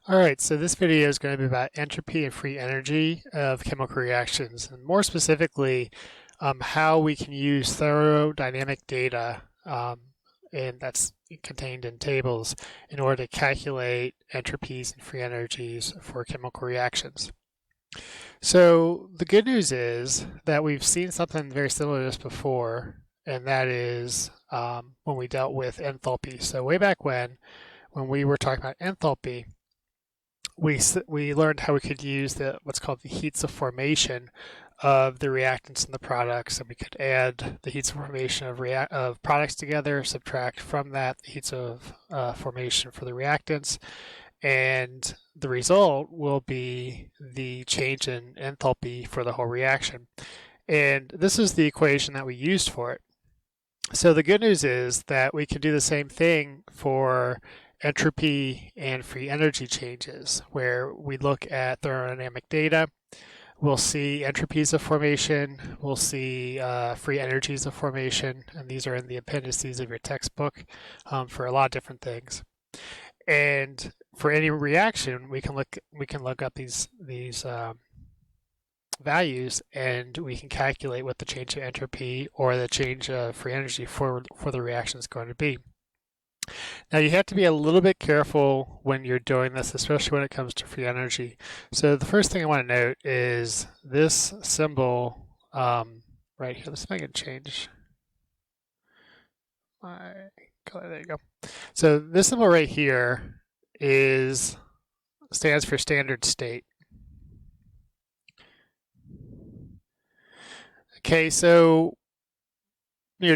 Alright, so this video is going to be about entropy and free energy of chemical reactions, and more specifically, how we can use thermodynamic data, and that's contained in tables, in order to calculate entropies and free energies for chemical reactions. So the good news is that we've seen something very similar to this before, and that is when we dealt with enthalpy. So way back when we were talking about enthalpy, we learned how we could use what's called the heats of formation of the reactants and the products, and we could add the heats of formation of products together, subtract from that the heats of formation for the reactants, and the result will be the change in enthalpy for the whole reaction. And this is the equation that we used for it. So the good news is that we can do the same thing for entropy and free energy changes, where we look at thermodynamic data. We'll see entropies of formation, we'll see free energies of formation, and these are in the appendices of your textbook for a lot of different things. And for any reaction, we can look up these values, and we can calculate what the change of entropy or the change of free energy for the reaction is going to be. Now you have to be a little bit careful when you're doing this, especially when it comes to free energy. So the first thing I want to note is this symbol right here. Let's see if I can change my color. There you go. So this symbol right here stands for standard state. Okay, so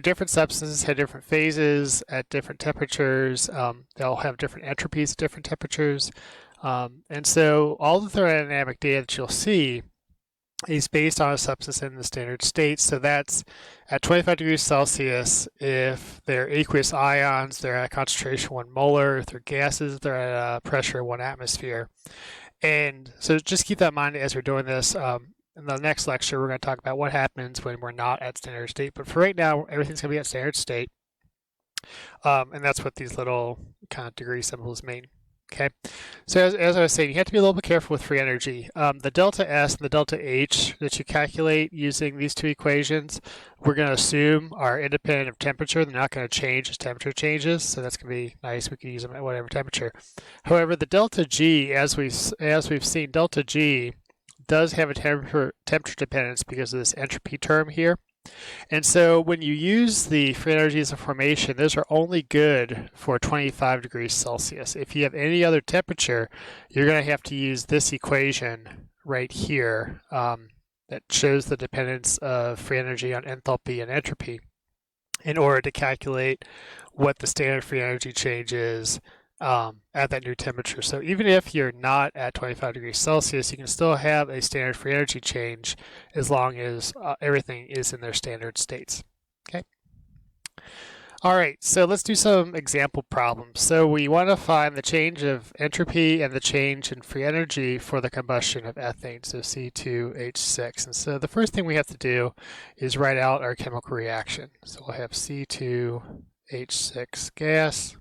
different substances have different phases at different temperatures. They'll have different entropies at different temperatures. And so all the thermodynamic data that you'll see is based on a substance in the standard state. So that's at 25 degrees Celsius, if they're aqueous ions, they're at a concentration 1 molar. If they're gases, they're at a pressure 1 atmosphere. And so just keep that in mind as we're doing this. In the next lecture, we're going to talk about what happens when we're not at standard state. But for right now, everything's going to be at standard state. And that's what these little kind of degree symbols mean. Okay. So as I was saying, you have to be a little bit careful with free energy. The delta S and the delta H that you calculate using these two equations, we're going to assume are independent of temperature. They're not going to change as temperature changes. So that's going to be nice. We can use them at whatever temperature. However, the delta G, as we've seen, delta G does have a temperature dependence because of this entropy term here. And so when you use the free energies of formation, those are only good for 25 degrees Celsius. If you have any other temperature, you're going to have to use this equation right here that shows the dependence of free energy on enthalpy and entropy in order to calculate what the standard free energy change is at that new temperature. So even if you're not at 25 degrees Celsius, you can still have a standard free energy change as long as everything is in their standard states. Okay. All right, so let's do some example problems. So we want to find the change of entropy and the change in free energy for the combustion of ethane, so C2H6. And so the first thing we have to do is write out our chemical reaction. So we'll have C2H6 gas.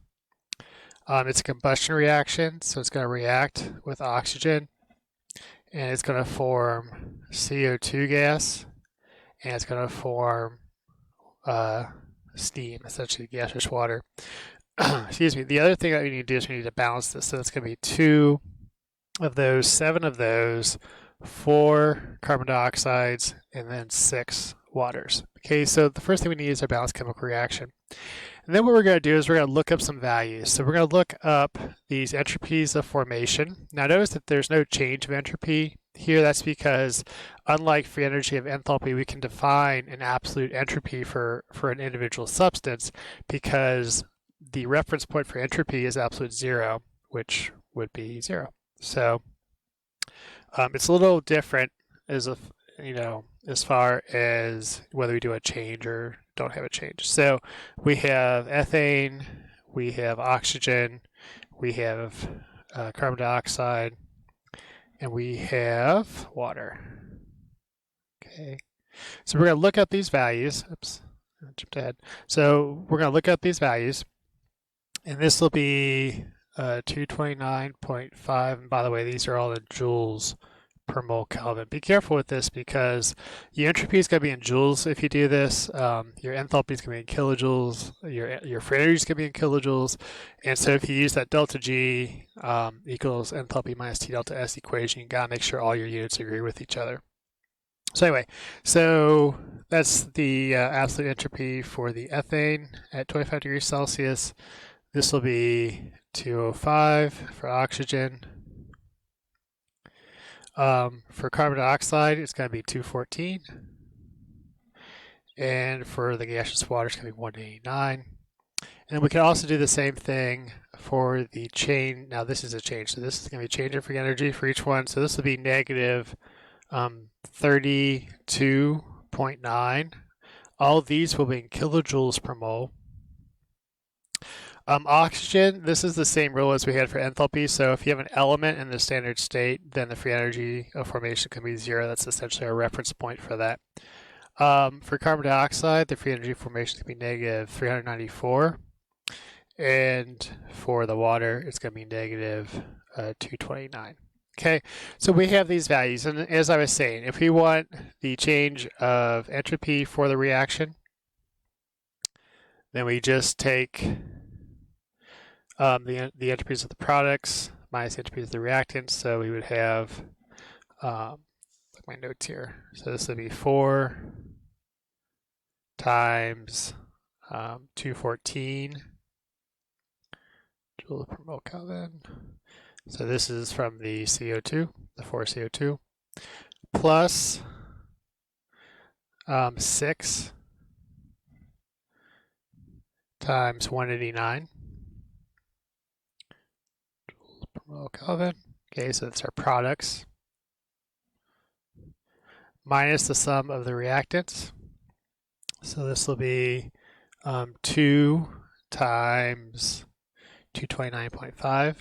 It's a combustion reaction, so it's going to react with oxygen, and it's going to form CO2 gas, and it's going to form steam, essentially gaseous water. Excuse me. The other thing that we need to do is we need to balance this. So it's going to be 2 of those, 7 of those, 4 carbon dioxides, and then 6 waters. Okay, so the first thing we need is our balanced chemical reaction. And then what we're going to do is we're going to look up some values. So we're going to look up these entropies of formation. Now notice that there's no change of entropy here. That's because unlike free energy of enthalpy, we can define an absolute entropy for an individual substance because the reference point for entropy is absolute 0, which would be 0. So it's a little different as far as whether we do a change or don't have a change. So we have ethane, we have oxygen, we have carbon dioxide, and we have water. Okay, so we're going to look up these values. Oops, I jumped ahead. So we're going to look up these values, and this will be 229.5. And by the way, these are all in joules per mole Kelvin. Be careful with this because your entropy is going to be in joules if you do this. Your enthalpy is going to be in kilojoules. Your free energy is going to be in kilojoules. And so if you use that delta G equals enthalpy minus T delta S equation, you got to make sure all your units agree with each other. So anyway, so that's the absolute entropy for the ethane at 25 degrees Celsius. This will be 205 for oxygen. For carbon dioxide, it's going to be 214. And for the gaseous water, it's going to be 189. And we can also do the same thing for the chain. Now this is a change. So this is going to be change in free energy for each one. So this will be negative 32.9. All these will be in kilojoules per mole. Oxygen, this is the same rule as we had for enthalpy. So if you have an element in the standard state, then the free energy of formation can be 0. That's essentially our reference point for that. For carbon dioxide, the free energy formation can be negative 394. And for the water, it's going to be negative 229. Okay, so we have these values. And as I was saying, if we want the change of entropy for the reaction, then we just take the entropies of the products minus the entropies of the reactants. So we would have, my notes here. So this would be 4 times 214 joules per mole Kelvin. So this is from the CO2, the 4 CO2, plus 6 times 189 joules per mole Kelvin. Okay, so that's our products. Minus the sum of the reactants. So this will be 2 times 229.5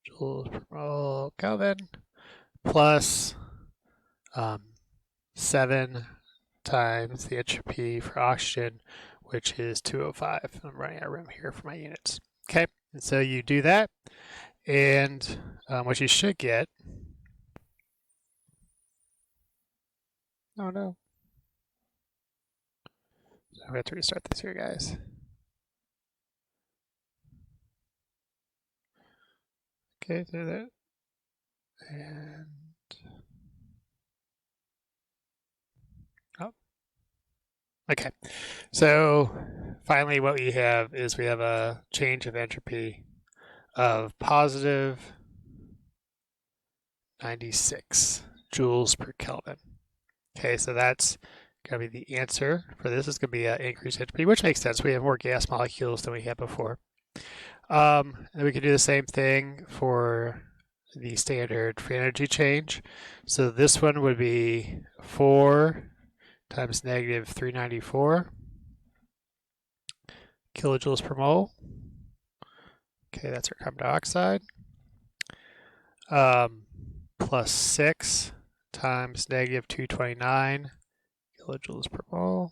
joules per mole Kelvin plus 7 times the entropy for oxygen, which is 205. I'm running out of room here for my units. Okay, and so you do that, and what you should get. Oh no. So I'm going to restart this here, guys. Okay, do that. And oh. Okay. So finally what we have is we have a change of entropy of positive 96 joules per Kelvin. Okay, so that's going to be the answer for this. Is going to be an increased entropy, which makes sense. We have more gas molecules than we had before. And we can do the same thing for the standard free energy change. So this one would be 4 times negative 394 kilojoules per mole. Okay, that's our carbon dioxide. Plus 6 times negative 229 kilojoules per mole.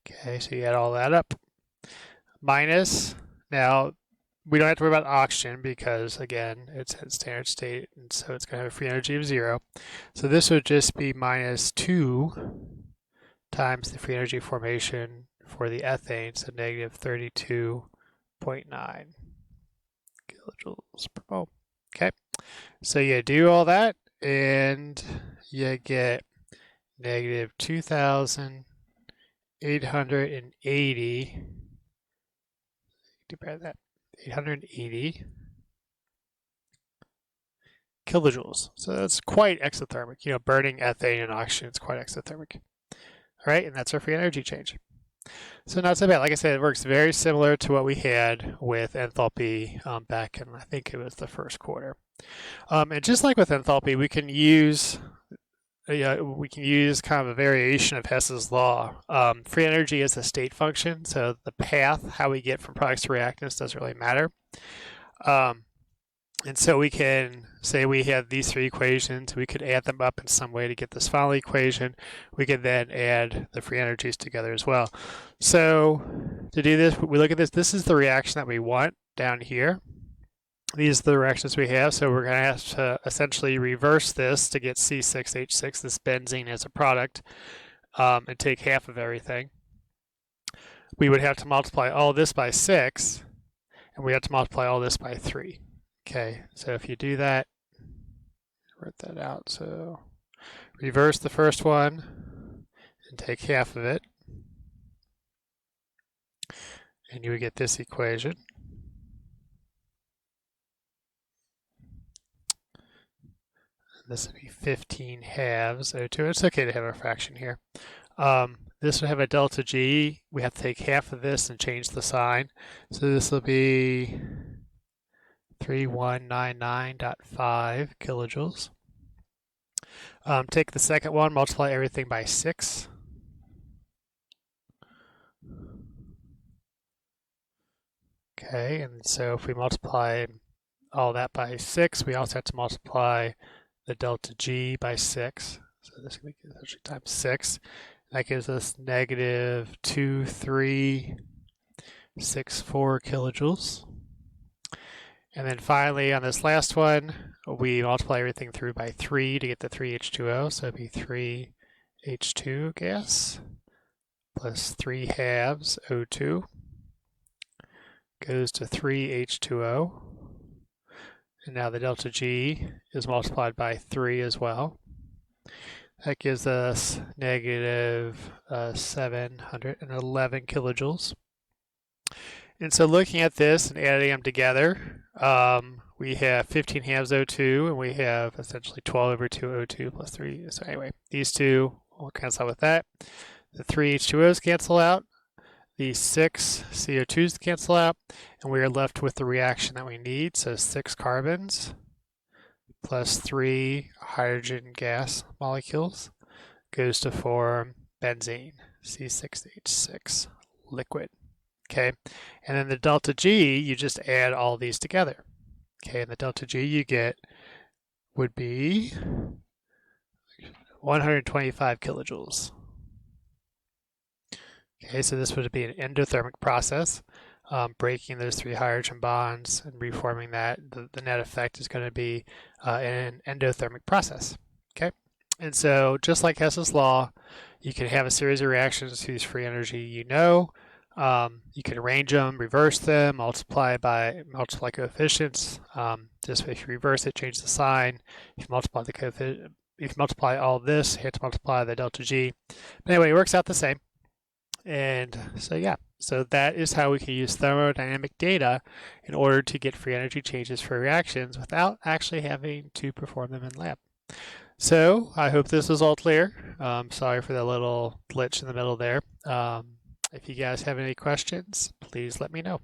Okay, so you add all that up. Minus, now we don't have to worry about oxygen because, again, it's at standard state, and so it's going to have a free energy of 0. So this would just be minus 2 times the free energy formation for the ethane, so negative 32.9 kilojoules per mole. Okay, so you do all that, and you get negative 2,880. Divide that 880 kilojoules. So that's quite exothermic. You know, burning ethane and oxygen is quite exothermic. All right, and that's our free energy change. So not so bad. Like I said, it works very similar to what we had with enthalpy back in, I think it was the first quarter. And just like with enthalpy, we can use kind of a variation of Hess's law. Free energy is a state function, so the path, how we get from products to reactants, doesn't really matter. And so we can say we have these three equations, we could add them up in some way to get this final equation. We could then add the free energies together as well. So to do this, we look at this. This is the reaction that we want down here. These are the reactions we have. So we're going to have to essentially reverse this to get C6H6, this benzene as a product, and take half of everything. We would have to multiply all this by 6, and we have to multiply all this by 3. Okay, so if you do that, write that out. So reverse the first one and take half of it, and you would get this equation. This would be 15 halves O2. It's okay to have a fraction here. This would have a delta G. We have to take half of this and change the sign. So this will be 3199.5 kilojoules. Take the second one, multiply everything by 6. Okay, and so if we multiply all that by 6, we also have to multiply the delta G by 6. So this is going to be actually times 6. That gives us negative 2364 kilojoules. And then finally, on this last one, we multiply everything through by 3 to get the 3H2O. So it'd be 3H2 gas plus 3 halves O2 goes to 3H2O. And now the delta G is multiplied by 3 as well. That gives us negative 711 kilojoules. And so looking at this and adding them together, we have 15 halves O2, and we have essentially 12 over 2 O2 plus 3. So anyway, these two will cancel out with that. The 3 H2Os cancel out. The 6 CO2s cancel out. And we are left with the reaction that we need. So 6 carbons plus 3 hydrogen gas molecules goes to form benzene, C6H6 liquid. Okay, and then the delta G, you just add all these together. Okay, and the delta G you get would be 125 kilojoules. Okay, so this would be an endothermic process, breaking those 3 hydrogen bonds and reforming that. The net effect is going to be an endothermic process. Okay, and so just like Hess's law, you can have a series of reactions to use free energy. You can arrange them, reverse them, multiply coefficients. Just if you reverse it, change the sign. If you multiply the coefficient, if you multiply all this, you have to multiply the delta G. But anyway, it works out the same. And so yeah, so that is how we can use thermodynamic data in order to get free energy changes for reactions without actually having to perform them in lab. So I hope this was all clear. Sorry for the little glitch in the middle there. If you guys have any questions, please let me know.